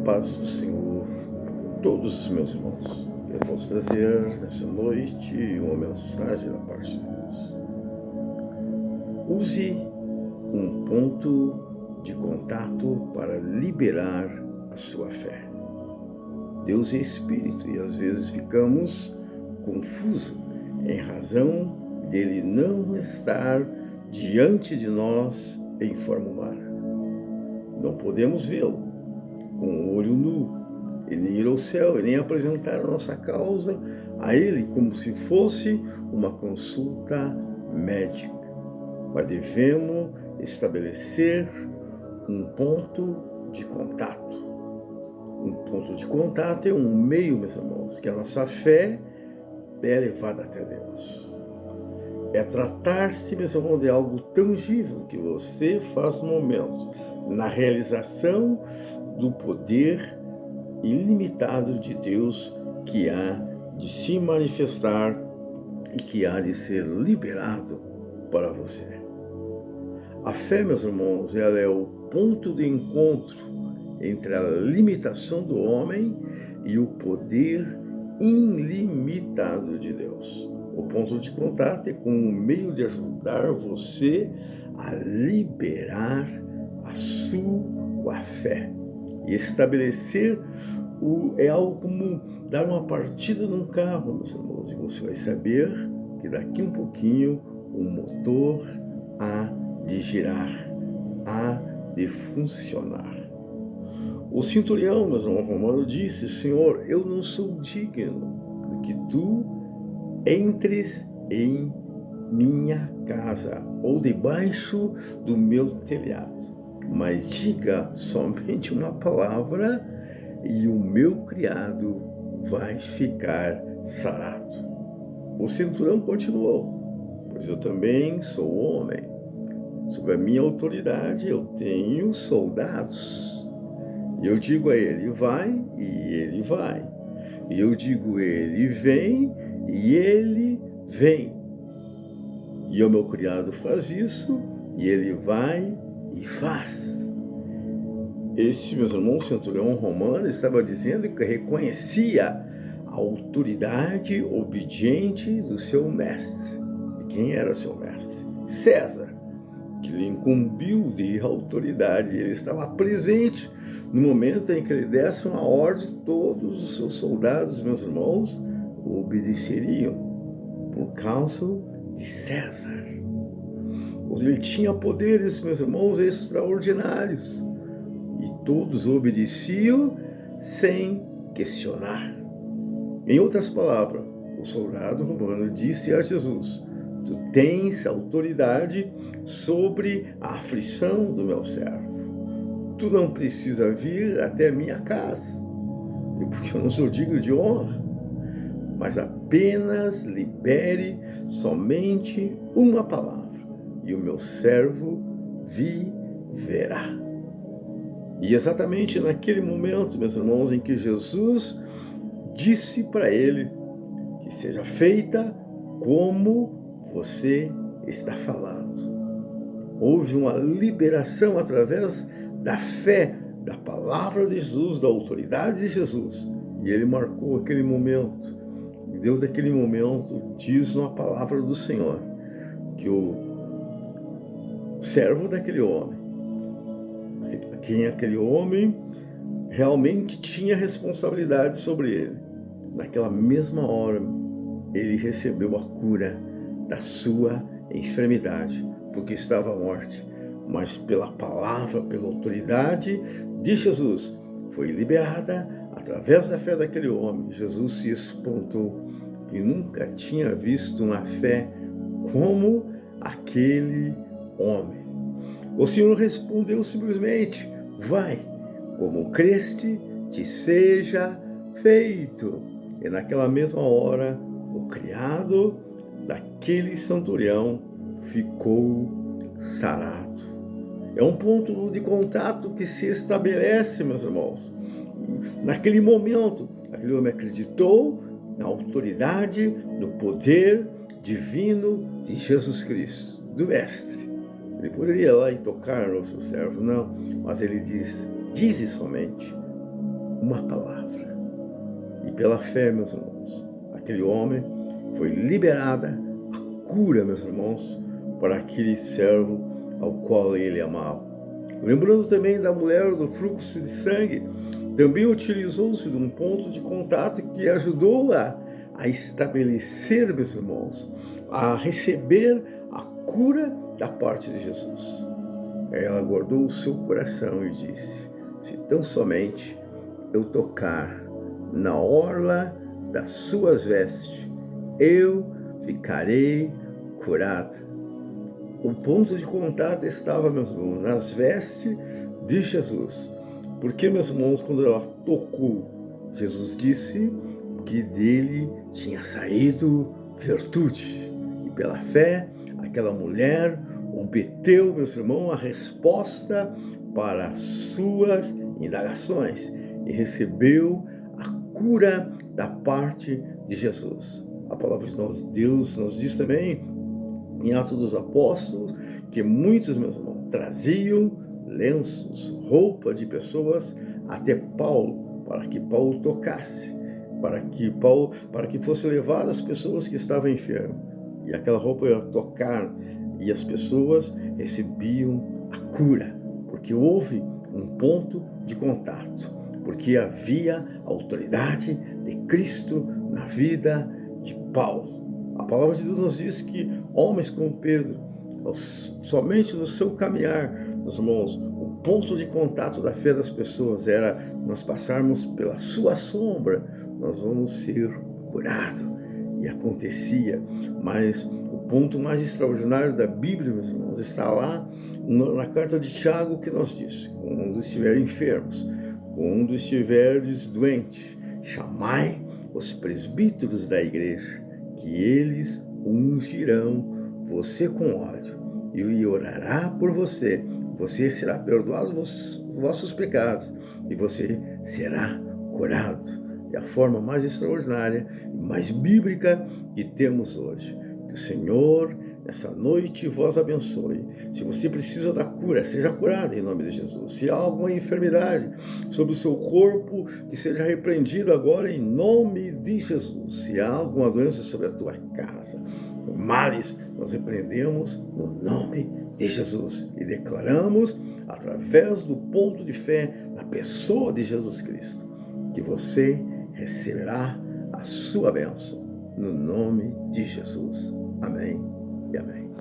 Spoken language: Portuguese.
Paz do Senhor, todos os meus irmãos. Eu posso trazer nesta noite uma mensagem da parte de Deus. Use um ponto de contato para liberar a sua fé. Deus é Espírito e às vezes ficamos confusos em razão dele não estar diante de nós em forma humana. Não podemos vê-lo com o olho nu, e nem ir ao céu, e nem apresentar a nossa causa a Ele como se fosse uma consulta médica. Mas devemos estabelecer um ponto de contato. Um ponto de contato é um meio, meus irmãos, que a nossa fé é levada até Deus. É tratar-se, meus irmãos, de algo tangível que você faz no momento, na realização do poder ilimitado de Deus que há de se manifestar e que há de ser liberado para você. A fé, meus irmãos, ela é o ponto de encontro entre a limitação do homem e o poder ilimitado de Deus. O ponto de contato é como um meio de ajudar você a liberar a sua fé. E estabelecer é algo como dar uma partida num carro, meus irmãos. E você vai saber que daqui um pouquinho o motor há de girar, há de funcionar. O centurião, meus irmãos, romano disse: Senhor, eu não sou digno de que tu entres em minha casa ou debaixo do meu telhado. Mas diga somente uma palavra e o meu criado vai ficar sarado. O centurião continuou: pois eu também sou homem. Sob a minha autoridade eu tenho soldados. E eu digo a ele: vai, e ele vai. E eu digo: ele vem, e ele vem. E o meu criado faz isso, e ele vai e faz. Este, meus irmãos, centurião romano estava dizendo que reconhecia a autoridade obediente do seu mestre. E quem era seu mestre? César, que lhe incumbiu de autoridade. Ele estava presente no momento em que ele desse uma ordem, todos os seus soldados, meus irmãos, obedeceriam por causa de César. Ele tinha poderes, meus irmãos, extraordinários. E todos obedeciam sem questionar. Em outras palavras, o soldado romano disse a Jesus: tu tens autoridade sobre a aflição do meu servo. Tu não precisa vir até a minha casa, porque eu não sou digno de honra, mas apenas libere somente uma palavra, e o meu servo viverá. E exatamente naquele momento, meus irmãos, em que Jesus disse para ele que seja feita como você está falando. Houve uma liberação através da fé, da palavra de Jesus, da autoridade de Jesus. E ele marcou aquele momento. E Deus, daquele momento, diz na palavra do Senhor que o servo daquele homem, quem aquele homem realmente tinha responsabilidade sobre ele, naquela mesma hora, ele recebeu a cura da sua enfermidade, porque estava à morte. Mas pela palavra, pela autoridade de Jesus, foi liberada através da fé daquele homem. Jesus se espantou que nunca tinha visto uma fé como aquele homem. O Senhor respondeu simplesmente: vai, como creste, te seja feito. E naquela mesma hora, o criado daquele centurião ficou sarado. É um ponto de contato que se estabelece, meus irmãos. Naquele momento, aquele homem acreditou na autoridade, no poder divino de Jesus Cristo, do Mestre. Ele poderia ir lá e tocar no seu servo, não, mas ele diz: dize somente uma palavra. E pela fé, meus irmãos, aquele homem foi liberada a cura, meus irmãos, para aquele servo ao qual ele amava. Lembrando também da mulher do fluxo de sangue, também utilizou-se de um ponto de contato que ajudou a estabelecer, meus irmãos, a receber a cura da parte de Jesus. Ela guardou o seu coração e disse: se tão somente eu tocar na orla das suas vestes, eu ficarei curada. O ponto de contato estava, meus irmãos, nas vestes de Jesus. Porque, meus irmãos, quando ela tocou, Jesus disse que dele tinha saído virtude. E pela fé, aquela mulher obteve, meus irmãos, a resposta para as suas indagações e recebeu a cura da parte de Jesus. A palavra de Deus nos diz também, em Atos dos Apóstolos, que muitos, meus irmãos, traziam lenços, roupa de pessoas até Paulo, para que Paulo tocasse, para que fosse levado as pessoas que estavam enfermas. E aquela roupa ia tocar e as pessoas recebiam a cura, porque houve um ponto de contato, porque havia a autoridade de Cristo na vida de Paulo. A palavra de Deus nos diz que homens como Pedro, somente no seu caminhar, meus irmãos, o ponto de contato da fé das pessoas era nós passarmos pela sua sombra, nós vamos ser curados. E acontecia, mas o ponto mais extraordinário da Bíblia, meus irmãos, está lá na carta de Tiago, que nos diz: quando estiverem enfermos, quando estiveres doentes, chamai os presbíteros da igreja, que eles ungirão você com óleo e orará por você. Você será perdoado dos vossos pecados e você será curado. É a forma mais extraordinária e mais bíblica que temos hoje. Que o Senhor, nessa noite, vos abençoe. Se você precisa da cura, seja curado em nome de Jesus. Se há alguma enfermidade sobre o seu corpo, que seja repreendido agora em nome de Jesus. Se há alguma doença sobre a tua casa, males, nós repreendemos no nome de Jesus e declaramos, através do ponto de fé na pessoa de Jesus Cristo, que você receberá a sua bênção no nome de Jesus. Amém e amém.